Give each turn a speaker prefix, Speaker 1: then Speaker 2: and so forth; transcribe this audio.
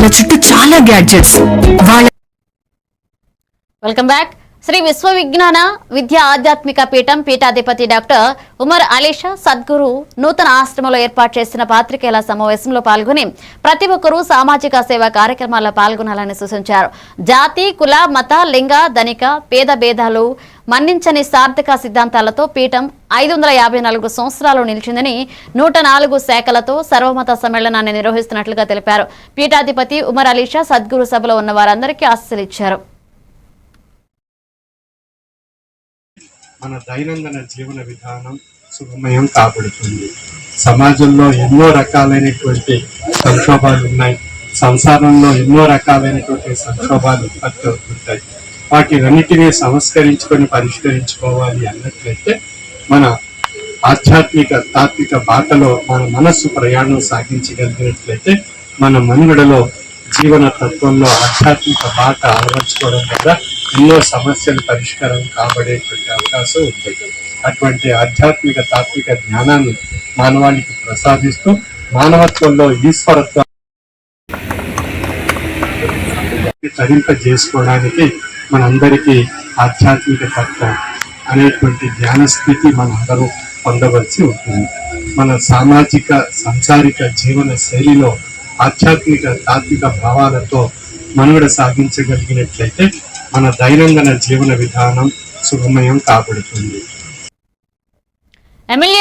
Speaker 1: వాళ్ళ చుట్టూ చాలా గ్యాడ్జెట్స్.
Speaker 2: Welcome back. శ్రీ విశ్వ విజ్ఞాన విద్యా ఆధ్యాత్మిక పీఠం పీఠాధిపతి డాక్టర్ ఉమర్ అలీషా సద్గురు నూతన ఆశ్రమంలో ఏర్పాటు చేసిన పాత్రికేయుల సమావేశంలో పాల్గొని ప్రతి ఒక్కరూ సామాజిక సేవా కార్యక్రమాల్లో పాల్గొనాలని సూచించారు. జాతి, కుల, మత, లింగ, ధనిక, పేద భేదాలు మన్నించని సార్థక సిద్ధాంతాలతో పీఠం 554 సంవత్సరాలు నిలిచిందని 104 శాఖలతో సర్వమత సమ్మేళనాన్ని నిర్వహిస్తున్నట్లుగా తెలిపారు. పీఠాధిపతి ఉమర్ అలీషా సద్గురు సభలో ఉన్న వారందరికీ ఆశీస్సులు ఇచ్చారు.
Speaker 3: మన దైనందిన జీవన విధానం సుగమయం కాబడుతుంది. సమాజంలో ఎన్నో రకాలైనటువంటి సంక్షోభాలు ఉన్నాయి. సంసారంలో ఎన్నో రకాలైనటువంటి సంక్షోభాలు ఉత్పత్తి అవుతుంటాయి. వాటినన్నిటినీ సంస్కరించుకొని పరిష్కరించుకోవాలి అన్నట్లయితే మన ఆధ్యాత్మిక తాత్విక బాటలో మన మనస్సు ప్రయాణం సాగించగలిగినట్లయితే మన మనుగడలో జీవన తత్వంలో ఆధ్యాత్మిక బాట అలవర్చుకోవడం ద్వారా ఎన్నో సమస్యలు పరిష్కారం కాబడేటువంటి అవకాశం ఉంది. అటువంటి ఆధ్యాత్మిక తాత్విక జ్ఞానాన్ని మానవాళికి ప్రసాదిస్తూ మానవత్వంలో ఈశ్వరత్వం తరింపజేసుకోవడానికి మనందరికీ ఆధ్యాత్మిక తత్వం అనేటువంటి జ్ఞాన స్థితి మనందరూ పొందవలసి ఉంటుంది. మన సామాజిక సంసారిక జీవన శైలిలో ఆధ్యాత్మిక తాత్విక భావాలతో మనుగడ సాగించగలిగినట్లయితే మన దైనందిన జీవన విధానం సుగమయం కాబడుతుంది.
Speaker 2: ఎమ్మెల్యే